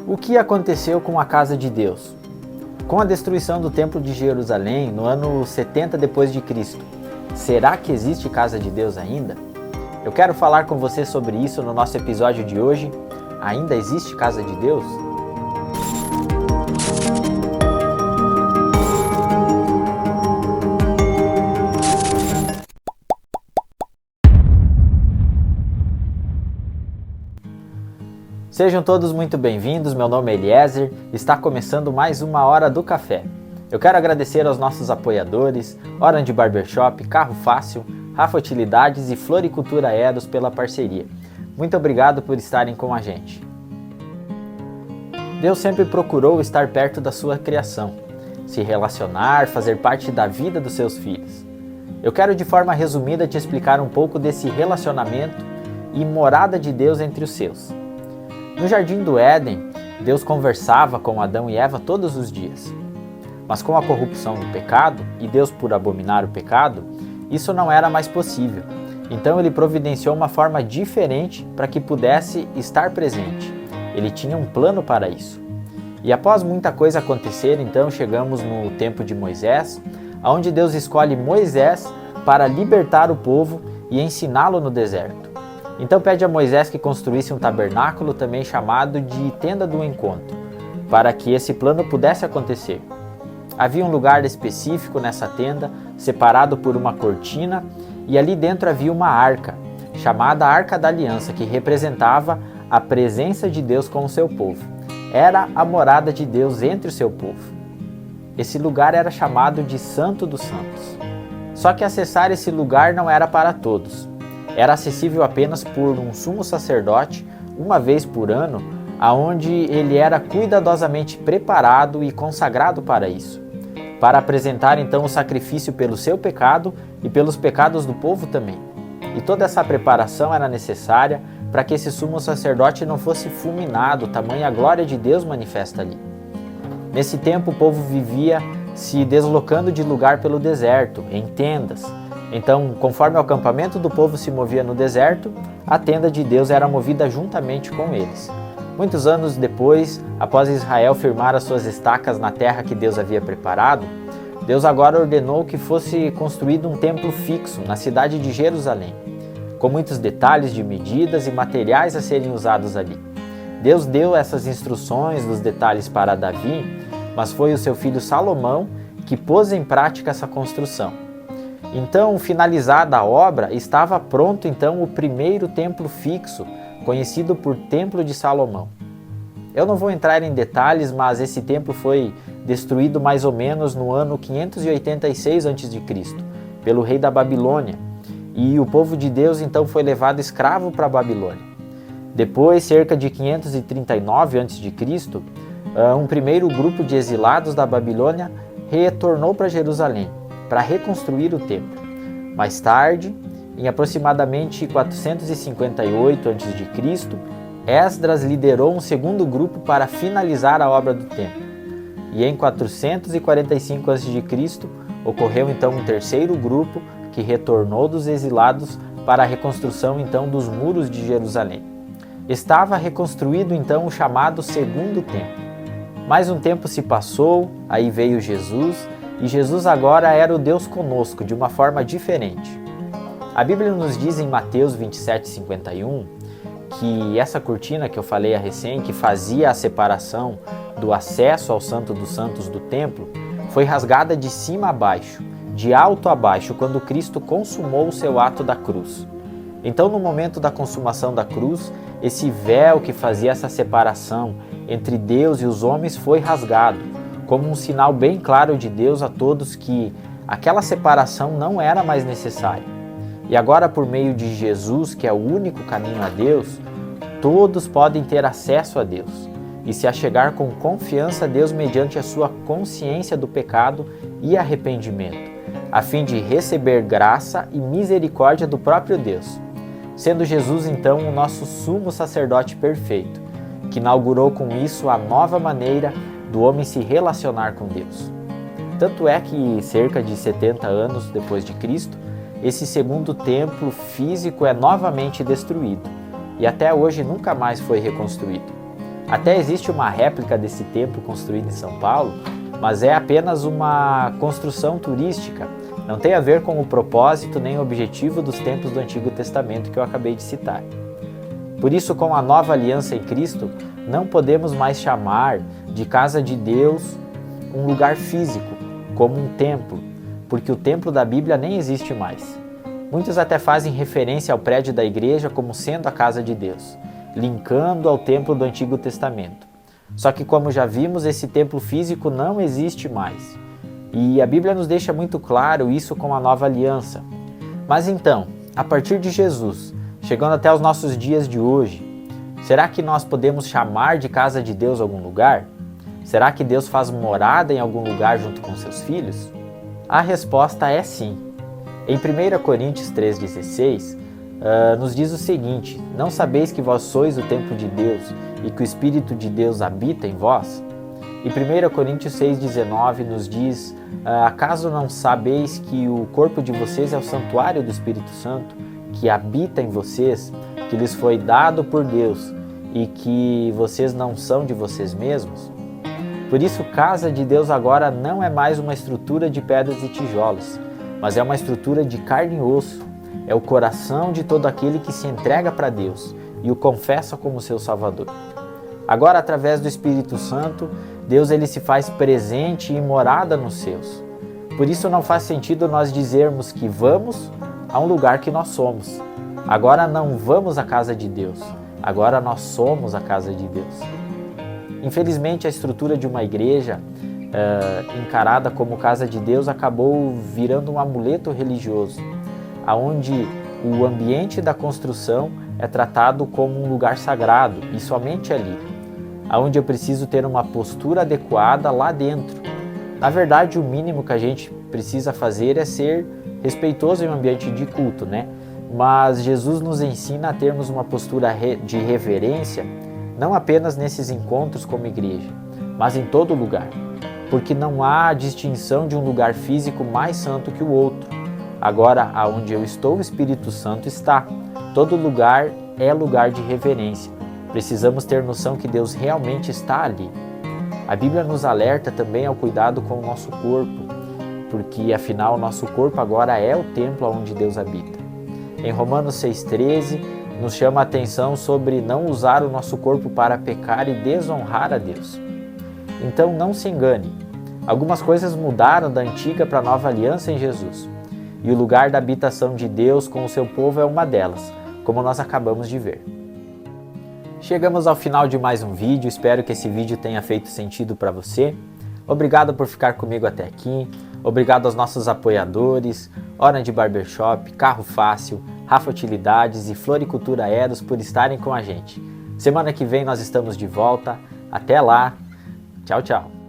O que aconteceu com a casa de Deus? Com a destruição do Templo de Jerusalém no ano 70 depois de Cristo, será que existe casa de Deus ainda? Eu quero falar com você sobre isso no nosso episódio de hoje. Ainda existe casa de Deus? Sejam todos muito bem-vindos, meu nome é Eliezer, está começando mais uma Hora do Café. Eu quero agradecer aos nossos apoiadores, Orange Barbershop, Carro Fácil, Rafa Utilidades e Floricultura Eros pela parceria. Muito obrigado por estarem com a gente. Deus sempre procurou estar perto da sua criação, se relacionar, fazer parte da vida dos seus filhos. Eu quero de forma resumida te explicar um pouco desse relacionamento e morada de Deus entre os seus. No Jardim do Éden, Deus conversava com Adão e Eva todos os dias. Mas com a corrupção do pecado, e Deus por abominar o pecado, isso não era mais possível. Então ele providenciou uma forma diferente para que pudesse estar presente. Ele tinha um plano para isso. E após muita coisa acontecer, então chegamos no tempo de Moisés, onde Deus escolhe Moisés para libertar o povo e ensiná-lo no deserto. Então pede a Moisés que construísse um tabernáculo, também chamado de Tenda do Encontro, para que esse plano pudesse acontecer. Havia um lugar específico nessa tenda, separado por uma cortina, e ali dentro havia uma arca, chamada Arca da Aliança, que representava a presença de Deus com o seu povo. Era a morada de Deus entre o seu povo. Esse lugar era chamado de Santo dos Santos. Só que acessar esse lugar não era para todos. Era acessível apenas por um sumo sacerdote, uma vez por ano, aonde ele era cuidadosamente preparado e consagrado para isso, para apresentar então o sacrifício pelo seu pecado e pelos pecados do povo também. E toda essa preparação era necessária para que esse sumo sacerdote não fosse fulminado, tamanha glória de Deus manifesta ali. Nesse tempo o povo vivia se deslocando de lugar pelo deserto, em tendas. Então, conforme o acampamento do povo se movia no deserto, a tenda de Deus era movida juntamente com eles. Muitos anos depois, após Israel firmar as suas estacas na terra que Deus havia preparado, Deus agora ordenou que fosse construído um templo fixo na cidade de Jerusalém, com muitos detalhes de medidas e materiais a serem usados ali. Deus deu essas instruções dos detalhes para Davi, mas foi o seu filho Salomão que pôs em prática essa construção. Então, finalizada a obra, estava pronto então o primeiro templo fixo, conhecido por Templo de Salomão. Eu não vou entrar em detalhes, mas esse templo foi destruído mais ou menos no ano 586 a.C., pelo rei da Babilônia, e o povo de Deus então foi levado escravo para a Babilônia. Depois, cerca de 539 a.C., um primeiro grupo de exilados da Babilônia retornou para Jerusalém, para reconstruir o templo. Mais tarde, em aproximadamente 458 a.C., Esdras liderou um segundo grupo para finalizar a obra do templo. E em 445 a.C., ocorreu então um terceiro grupo que retornou dos exilados para a reconstrução então dos muros de Jerusalém. Estava reconstruído então o chamado segundo templo. Mais um tempo se passou, aí veio Jesus, e Jesus agora era o Deus conosco, de uma forma diferente. A Bíblia nos diz em Mateus 27:51 que essa cortina que eu falei a recém, que fazia a separação do acesso ao Santo dos Santos do templo, foi rasgada de cima a baixo, de alto a baixo, quando Cristo consumou o seu ato da cruz. Então, no momento da consumação da cruz, esse véu que fazia essa separação entre Deus e os homens foi rasgado, como um sinal bem claro de Deus a todos que aquela separação não era mais necessária. E agora, por meio de Jesus, que é o único caminho a Deus, todos podem ter acesso a Deus e se achegar com confiança a Deus mediante a sua consciência do pecado e arrependimento, a fim de receber graça e misericórdia do próprio Deus, sendo Jesus então o nosso sumo sacerdote perfeito, que inaugurou com isso a nova maneira do homem se relacionar com Deus. Tanto é que cerca de 70 anos depois de Cristo, esse segundo templo físico é novamente destruído e até hoje nunca mais foi reconstruído. Até existe uma réplica desse templo construído em São Paulo, mas é apenas uma construção turística. Não tem a ver com o propósito nem o objetivo dos templos do Antigo Testamento que eu acabei de citar. Por isso, com a nova aliança em Cristo, não podemos mais chamar de casa de Deus um lugar físico, como um templo, porque o templo da Bíblia nem existe mais. Muitos até fazem referência ao prédio da igreja como sendo a casa de Deus, linkando ao templo do Antigo Testamento. Só que, como já vimos, esse templo físico não existe mais. E a Bíblia nos deixa muito claro isso com a nova aliança. Mas então, a partir de Jesus, chegando até os nossos dias de hoje, será que nós podemos chamar de casa de Deus algum lugar? Será que Deus faz morada em algum lugar junto com seus filhos? A resposta é sim. Em 1 Coríntios 3,16, nos diz o seguinte: não sabeis que vós sois o templo de Deus e que o Espírito de Deus habita em vós? E 1 Coríntios 6,19 nos diz: acaso não sabeis que o corpo de vocês é o santuário do Espírito Santo, que habita em vocês, que lhes foi dado por Deus e que vocês não são de vocês mesmos? Por isso, casa de Deus agora não é mais uma estrutura de pedras e tijolos, mas é uma estrutura de carne e osso. É o coração de todo aquele que se entrega para Deus e o confessa como seu Salvador. Agora, através do Espírito Santo, Deus ele se faz presente e morada nos seus. Por isso não faz sentido nós dizermos que vamos a um lugar que nós somos. Agora não vamos à casa de Deus, agora nós somos a casa de Deus. Infelizmente, a estrutura de uma igreja encarada como casa de Deus acabou virando um amuleto religioso, onde o ambiente da construção é tratado como um lugar sagrado e somente ali, onde eu preciso ter uma postura adequada lá dentro. Na verdade, o mínimo que a gente precisa fazer é ser respeitoso em um ambiente de culto, né? Mas Jesus nos ensina a termos uma postura de reverência, não apenas nesses encontros como igreja, mas em todo lugar, porque não há distinção de um lugar físico mais santo que o outro. Agora, aonde eu estou, o Espírito Santo está. Todo lugar é lugar de reverência. Precisamos ter noção que Deus realmente está ali. A Bíblia nos alerta também ao cuidado com o nosso corpo, porque afinal o nosso corpo agora é o templo onde Deus habita. Em Romanos 6,13 nos chama a atenção sobre não usar o nosso corpo para pecar e desonrar a Deus. Então não se engane, algumas coisas mudaram da antiga para a nova aliança em Jesus, e o lugar da habitação de Deus com o seu povo é uma delas, como nós acabamos de ver. Chegamos ao final de mais um vídeo, espero que esse vídeo tenha feito sentido para você. Obrigado por ficar comigo até aqui, obrigado aos nossos apoiadores, Orange Barbershop, Carro Fácil, Rafa Utilidades e Floricultura Eros por estarem com a gente. Semana que vem nós estamos de volta, até lá, tchau, tchau!